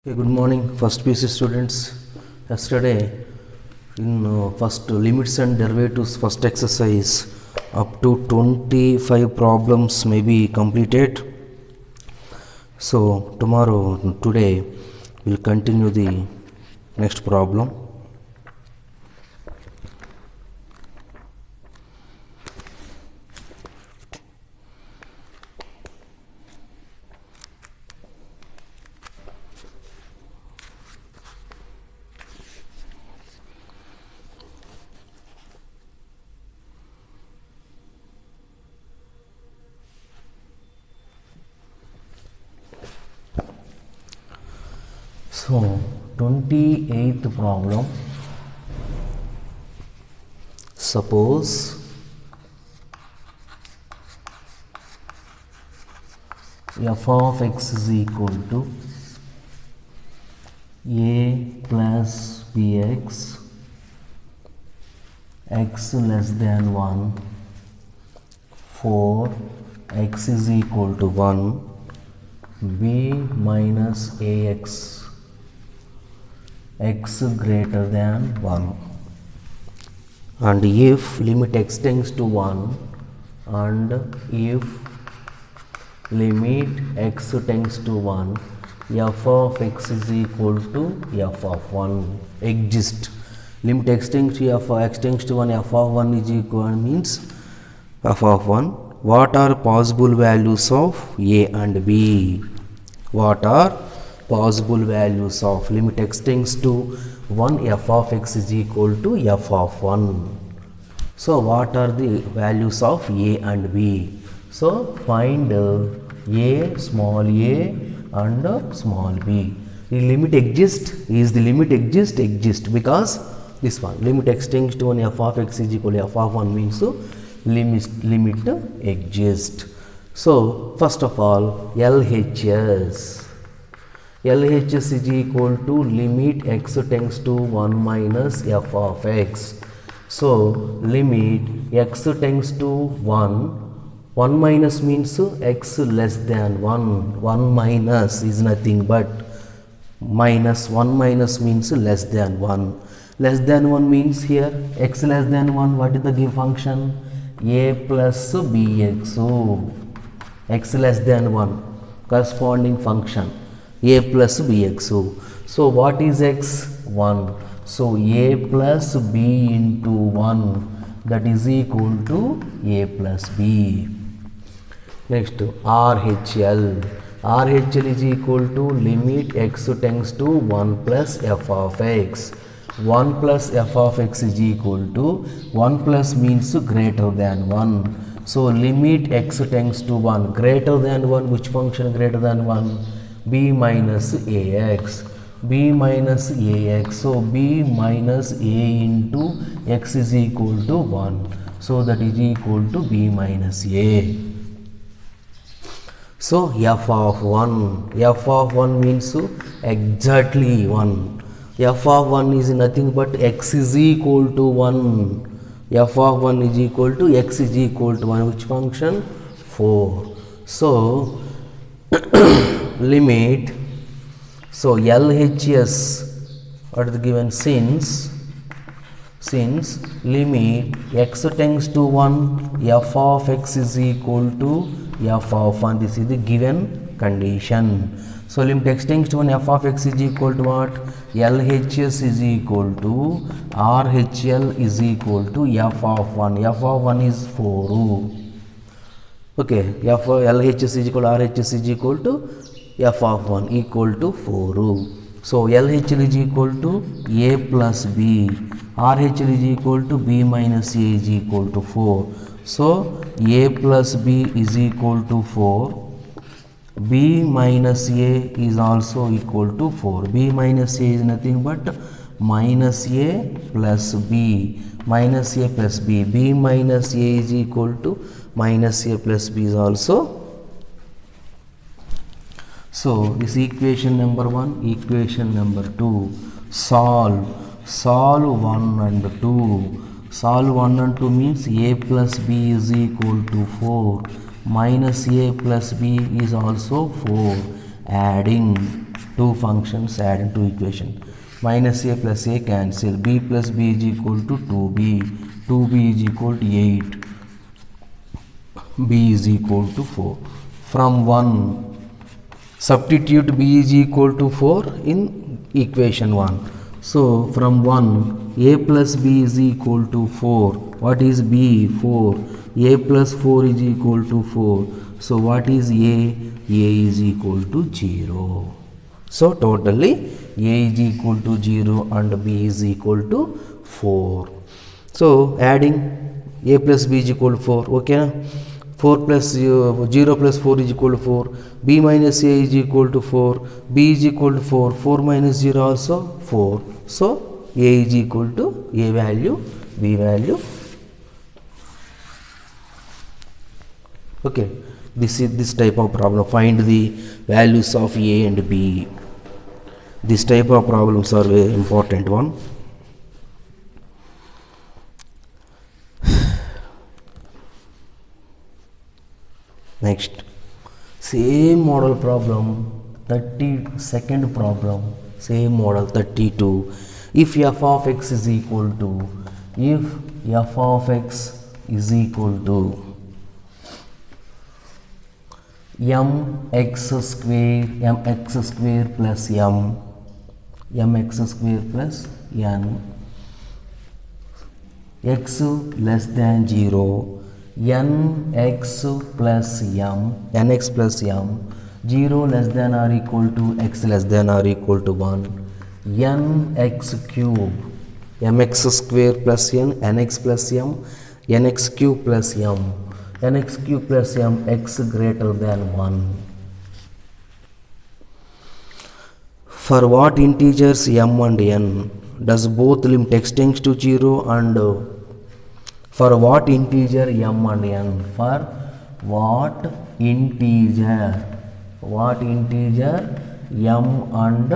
Okay, good morning, first PC students. Yesterday, in first limits and derivatives, first exercise, up to 25 problems may be completed. So, today, we'll continue the next problem. So, 28th problem. Suppose f of x is equal to a plus bx, x less than 1, for x is equal to 1, b minus ax, x greater than 1, and if limit x tends to 1 and if limit x tends to 1, f of x is equal to f of 1 exist. Limit x tends to x tends to 1, f of 1 is equal means f of 1. What are possible values of a and b? What are possible values of limit x tends to 1, f of x is equal to f of 1. So, what are the values of a and b? So, find a, small a and small b. The limit exists, is the limit exist because this one limit x tends to 1, f of x is equal to f of 1 means so limit exist. So, first of all, LHS is equal to limit x tends to 1 minus f of x. So, limit x tends to 1 minus means x less than 1. 1 minus is nothing but minus. 1 minus means less than 1. Less than 1 means here x less than 1. What is the given function? A plus bx. So, x less than 1 corresponding function a plus bx. So, what is x? 1. So, a plus b into 1, that is equal to a plus b. Next, RHL. RHL is equal to limit x tends to 1 plus f of x. 1 plus f of x is equal to 1 plus means greater than 1. So, limit x tends to 1 greater than 1. Which function greater than 1? B minus ax. B minus ax. So, b minus a into x is equal to 1. So, that is equal to b minus a. So, f of 1 means exactly 1. F of 1 is nothing but x is equal to 1. F of 1 is equal to x is equal to 1. Which function? 4. So, limit. So, LHS, what is the given? Since limit x tends to 1, f of x is equal to f of 1. This is the given condition. So, limit x tends to 1, f of x is equal to what? LHS is equal to RHL is equal to f of 1. F of 1 is 4. Okay, LHS is equal to RHS is equal to f of 1 equal to 4. So, LHL is equal to a plus b. RHL is equal to b minus a is equal to 4. So, a plus b is equal to 4. B minus a is also equal to 4. B minus a is nothing but minus a plus b. Minus a plus b. B minus a is equal to minus a plus b is also. So, this equation number 1, equation number 2. Solve 1 and 2. Solve 1 and 2 means a plus b is equal to 4. Minus a plus b is also 4. Adding two functions add into equation. Minus a plus a cancel, b plus b is equal to 2b, 2b is equal to 8, b is equal to 4. From 1, substitute b is equal to 4 in equation 1. So from 1, a plus b is equal to 4. What is b? 4. A plus 4 is equal to 4. So what is a? A is equal to 0. So totally a is equal to 0 and b is equal to 4. So adding a plus b is equal to 4. Okay. 4 plus 0 plus 4 is equal to 4. B minus a is equal to 4. B is equal to 4. 4 minus 0 also 4. So a is equal to a value, b value. Okay. This is this type of problem. Find the values of a and b. This type of problems are very important one. Next, same model problem, 32nd problem, same model 32. If f of x is equal to, if f of x is equal to mx square plus mx square plus n, x less than 0, nx plus nx plus 0 less than or equal to x less than or equal to 1, nx cube, mx square plus n, nx plus nx cube plus nx cube plus x greater than 1. For what integers m and n does both limit x tends to 0 and for what integer m and n? For what integer m and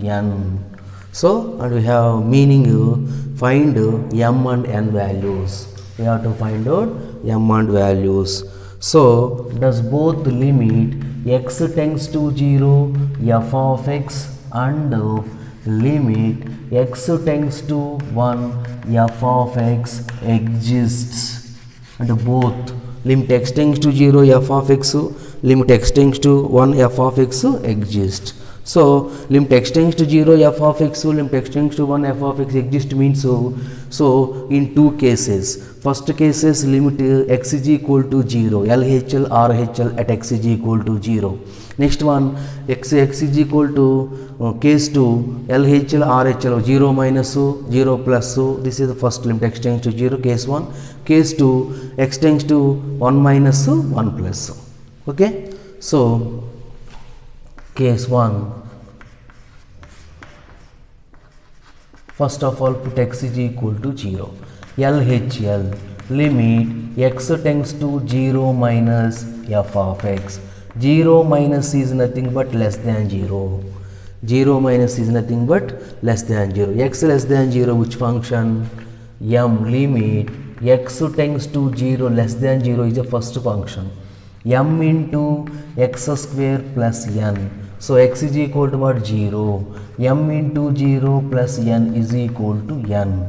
n? So, and we have meaning find m and n values. We have to find out m and values. So, does both limit x tends to 0 f of x and limit x tends to 1 f of x exists, and both limit x tends to 0 f of x, limit x tends to 1 f of x exists. So limit x tends to 0 f of x, limit x tends to 1 f of x exist means so in two cases. First case is limit x is equal to 0, LHL RHL at x is equal to 0. Next one, x is equal to case 2, LHL RHL 0 minus 0 plus. This is the first limit x tends to 0, case 1. Case 2, x tends to 1 minus 1 plus. Okay. So case 1, first of all put x is equal to 0. LHL limit x tends to 0 minus f of x. 0 minus is nothing but less than 0. 0 minus is nothing but less than 0. X less than 0, which function? M limit x tends to 0 less than 0 is the first function. M into x square plus n. So x is equal to what? 0. M into 0 plus n is equal to n.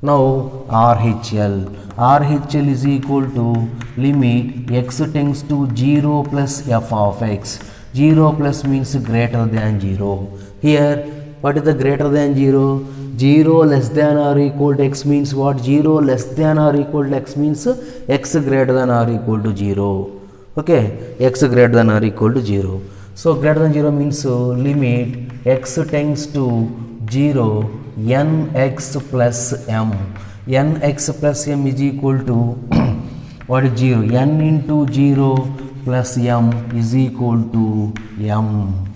Now RHL is equal to limit x tends to 0 plus f of x. 0 plus means greater than 0. Here, what is the greater than 0? 0 less than or equal to x means what? 0 less than or equal to x means x greater than or equal to 0. Okay, x greater than or equal to 0. So greater than 0 means limit x tends to 0 nx plus m. Nx plus m is equal to what is 0? N into 0 plus m is equal to m.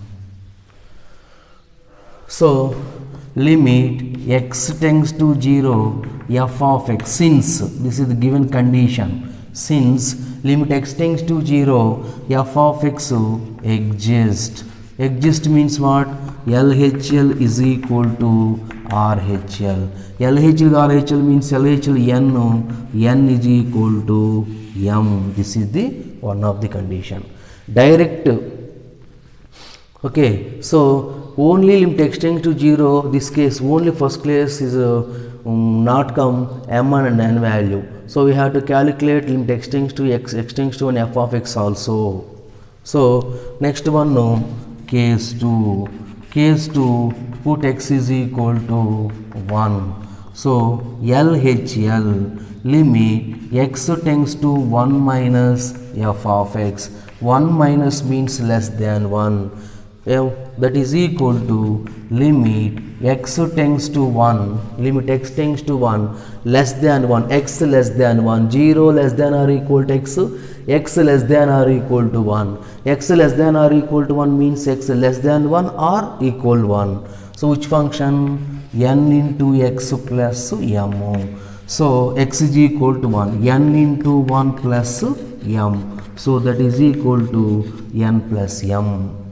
So limit x tends to 0 f of x, since this is the given condition, since limit x tends to 0 f of x exist. Exist means what? LHL is equal to RHL. LHL RHL means LHL n is equal to m. This is the one of the condition. Direct Okay, so only limit extends to 0, this case only first case is not come m1 and n value. So we have to calculate limit extends to x extends to an f of x also. So next one, no, case 2. Case 2, put x is equal to 1. So LHL limit x tends to 1 minus f of x. 1 minus means less than 1. That is equal to limit x tends to 1, limit x tends to 1 less than 1, x less than 1, 0 less than or equal to x, x less than or equal to 1, x less than or equal to 1 means x less than 1 or equal 1. So which function? N into x plus m. So x is equal to 1, n into 1 plus m. So that is equal to n plus m.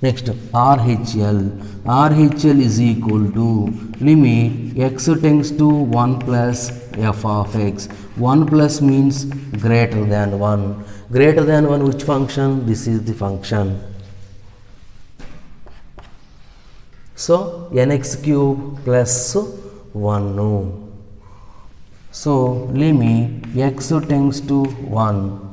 Next, RHL. RHL is equal to limit x tends to 1 plus f of x. 1 plus means greater than 1. Greater than 1, which function? This is the function. So, nx cube plus 1. No. So, limit x tends to 1.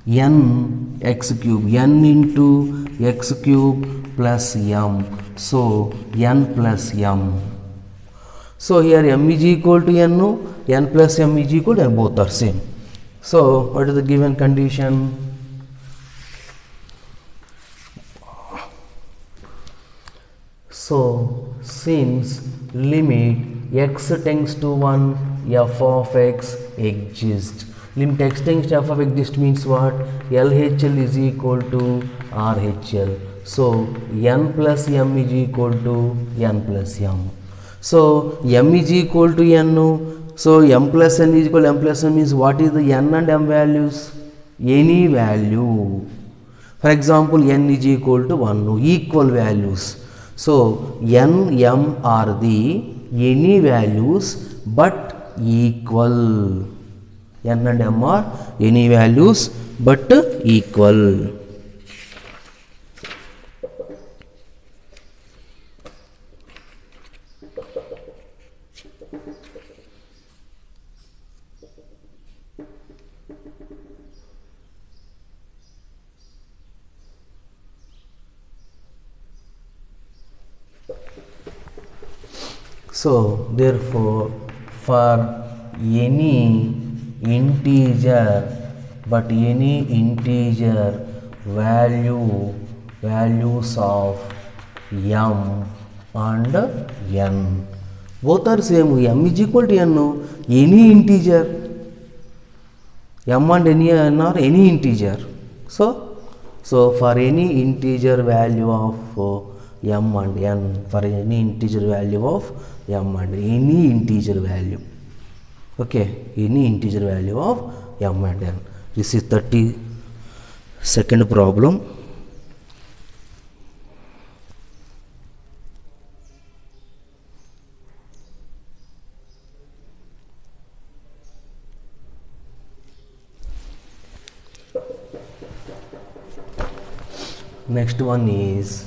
N x cube, n into x cube plus m. So n plus m. So here m is equal to n, n plus m is equal to n, both are same. So what is the given condition? So since limit x tends to 1, f of x exists. Limit x tends to f of x exists means what? LHL is equal to RHL. So n plus m is equal to n plus m. So m is equal to n. So m plus n is equal to m plus n means what is the n and m values? Any value. For example, n is equal to 1, equal values. So n, m are the any values but equal. N and m are any values but equal. So therefore, for any integer but any integer values of m and n, both are same. M is equal to n, any integer, m and n are any integer. So for any integer value of m and n, for any integer value of m and any integer value, okay, any integer value of m and n. This is 32nd problem. Next one is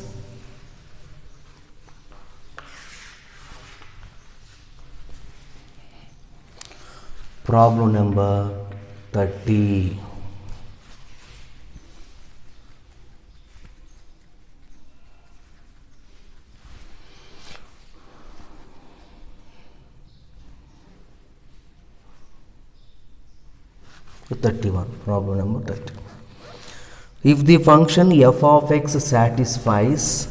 problem number 30. Problem number 30. If the function f of x satisfies,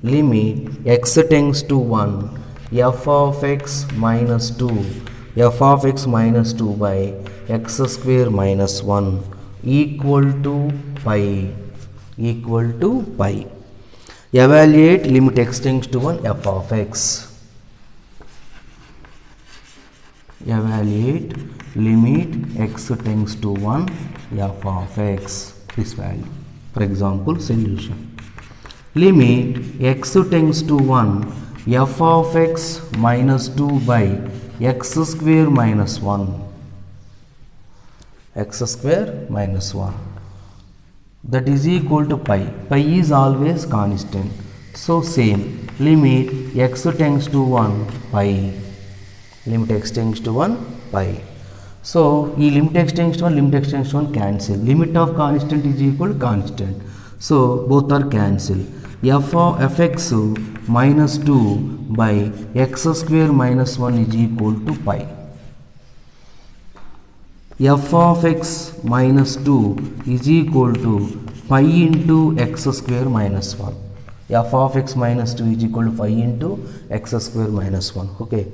limit x tends to 1, f of x minus 2 by x square minus 1 equal to pi. Evaluate limit x tends to 1, f of x. Evaluate limit x tends to 1, f of x, this value. For example, solution. Limit x tends to 1, f of x minus 2 by x square minus 1. that is equal to pi. Pi is always constant. So same, limit x tends to 1 pi. Limit x tends to 1 pi. So, limit x tends to 1 cancel. Limit of constant is equal to constant. So, both are cancel. F of fx minus 2 by x square minus 1 is equal to pi. F of x minus 2 is equal to pi into x square minus 1. F of x minus 2 is equal to pi into x square minus 1. Okay.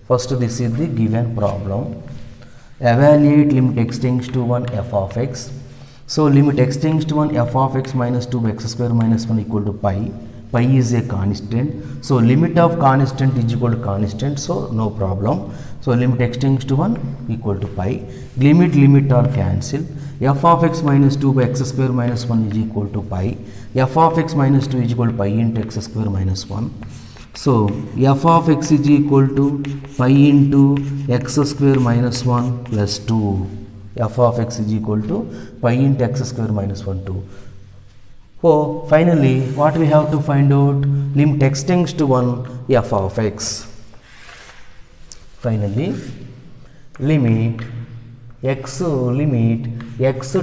First, this is the given problem. Evaluate limit x tends to 1 f of x. So, limit x tends to 1 f of x minus 2 by x square minus 1 equal to pi. Pi is a constant. So, limit of constant is equal to constant. So, no problem. So, limit x tends to 1 equal to pi. Limit are cancel. F of x minus 2 by x square minus 1 is equal to pi. F of x minus 2 is equal to pi into x square minus 1. So, f of x is equal to pi into x square minus 1 plus 2. F of x is equal to pi into x square minus 1 2. So, finally, what we have to find out? Limit x tends to 1 f of x. Finally, limit x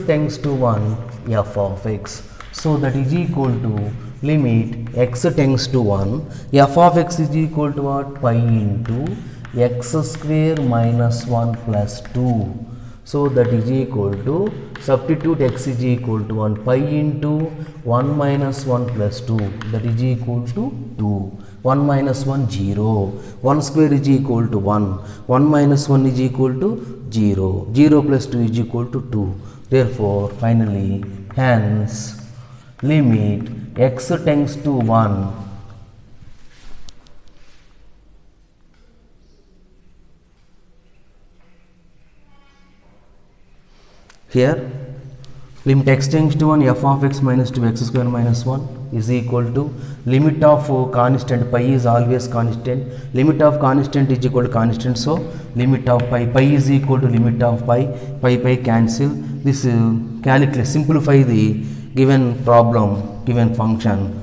tends to 1 f of x. So, that is equal to limit x tends to 1, f of x is equal to what? Pi into x square minus 1 plus 2. So, that is equal to, substitute x is equal to 1 pi into 1 minus 1 plus 2, that is equal to 2. 1 minus 1 0, 1 square is equal to 1, 1 minus 1 is equal to 0, 0 plus 2 is equal to 2. Therefore, finally, hence, limit x tends to 1 here, limit x tends to 1 f of x minus 2 x square minus 1 is equal to limit of constant, pi is always constant, limit of constant is equal to constant. So, limit of pi is equal to limit of pi cancel. This calculate, simplify the given problem, given function,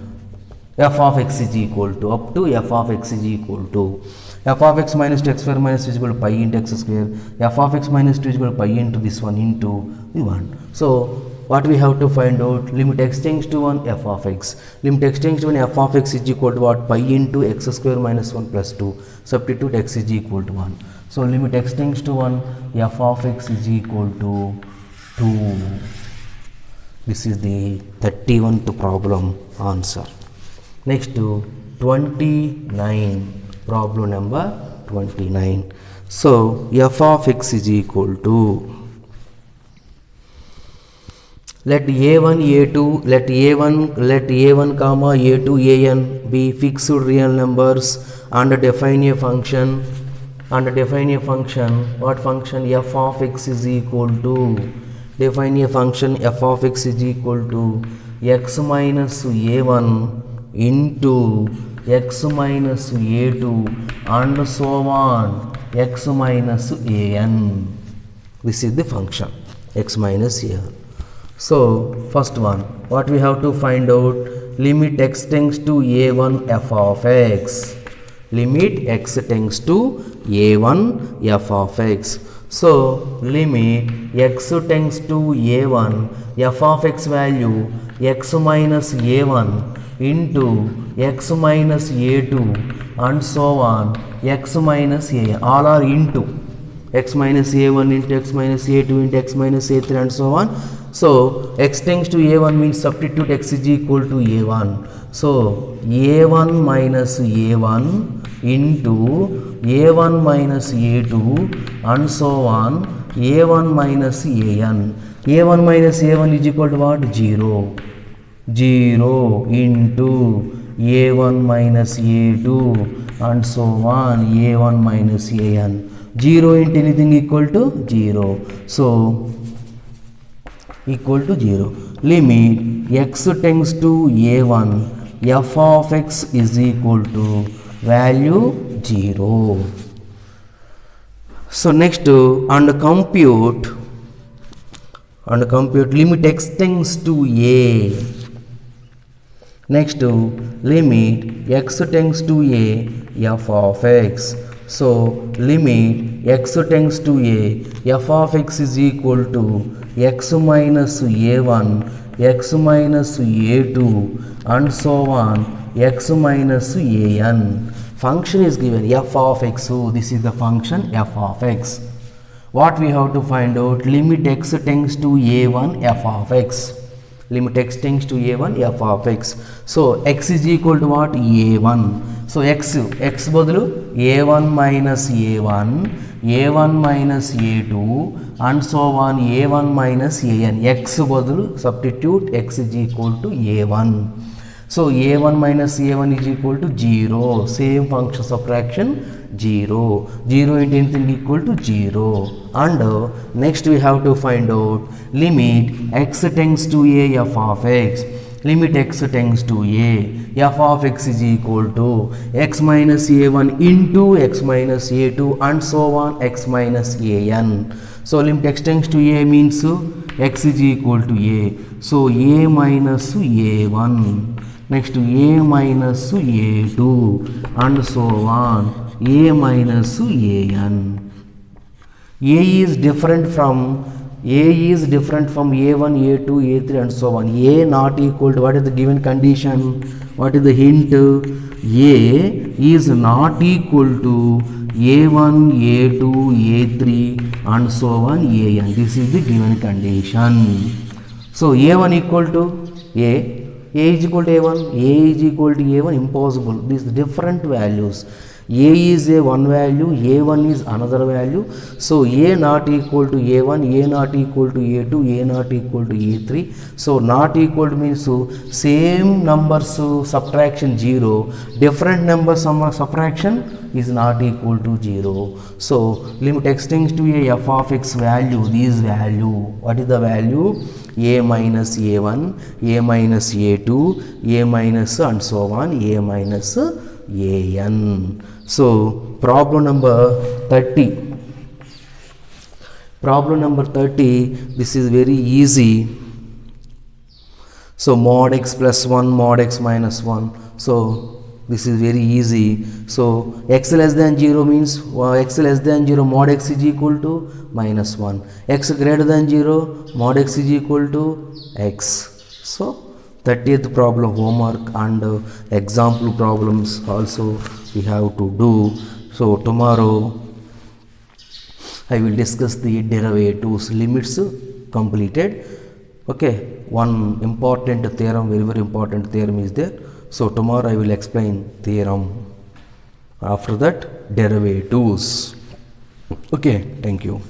f of x is equal to, up to f of x is equal to f of x minus 2 x square minus 2 is equal to pi into x square, f of x minus 2 is equal to pi into this one into the 1. So, what we have to find out? Limit x tends to 1 f of x. Limit x tends to 1 f of x is equal to what? Pi into x square minus 1 plus 2. Substitute x is equal to 1. So, limit x tends to 1 f of x is equal to 2. This is the 31st problem answer. Next to 29. Problem number 29. So, f of x is equal to, let a1 comma a2 an be fixed real numbers and define a function, what function? F of x is equal to, define a function f of x is equal to x minus a1 into x minus a2 and so on x minus an. This is the function x minus a. So, first one, what we have to find out? Limit x tends to a1 f of x. Limit x tends to a1 f of x. So, limit x tends to a1 f of x value x minus a1 into x minus a2 and so on x minus a, all are into x minus a1 into x minus a2 into x minus a3 and so on. So, x tends to a1 means substitute x is equal to a1. So, a1 minus a1 into a1 minus a2 and so on a1 minus an. a1 minus a1 is equal to what? 0. 0 into a1 minus a2 and so on a1 minus an. 0 into anything equal to 0. So, equal to 0. Limit x tends to a1 f of x is equal to value 0. So, next and and compute limit x tends to a. Next limit x tends to a f of x. So limit x tends to a f of x is equal to x minus a1, x minus a2 and so on x minus an. Function is given f of x. So this is the function f of x. What we have to find out? Limit x tends to a1 f of x. Limit x tends to a1 f of x. So x is equal to what? a1. So x బదులు a1 minus a1, a1 minus a2 and so on a1 minus an. X బదులు substitute x is equal to a1. So a1 minus a1 is equal to 0. Same function subtraction 0. 0 into anything equal to 0. And next we have to find out limit x tends to a f of x. Limit x tends to a f of x is equal to x minus a1 into x minus a2 and so on x minus an. So limit x tends to a means x is equal to a. So a minus a1. Next a minus a2 and so on a minus an. A is different from a1, a2, a3 and so on. A not equal to, what is the given condition? What is the hint? A is not equal to a1, a2, a3 and so on an. This is the given condition. So a1 equal to a is equal to a1, a is equal to a1, impossible. These different values. A is a one value, a1 is another value. So a not equal to a1, a not equal to a2, a not equal to a3. So not equal to means same numbers subtraction 0, different numbers subtraction is not equal to 0. So limit x tends to a f of x value, this value, what is the value? A minus a1, a minus a2, a minus and so on, a minus an. So problem number 30. Problem number 30, this is very easy. So mod x plus 1, mod x minus 1. So this is very easy. So x less than 0 means x less than 0 mod x is equal to minus 1. X greater than 0 mod x is equal to x. So 30th problem homework and example problems also we have to do. So tomorrow I will discuss the derivatives, limits completed. Okay, one important theorem, very important theorem is there. So tomorrow I will explain theorem. After that derivatives. Okay, thank you.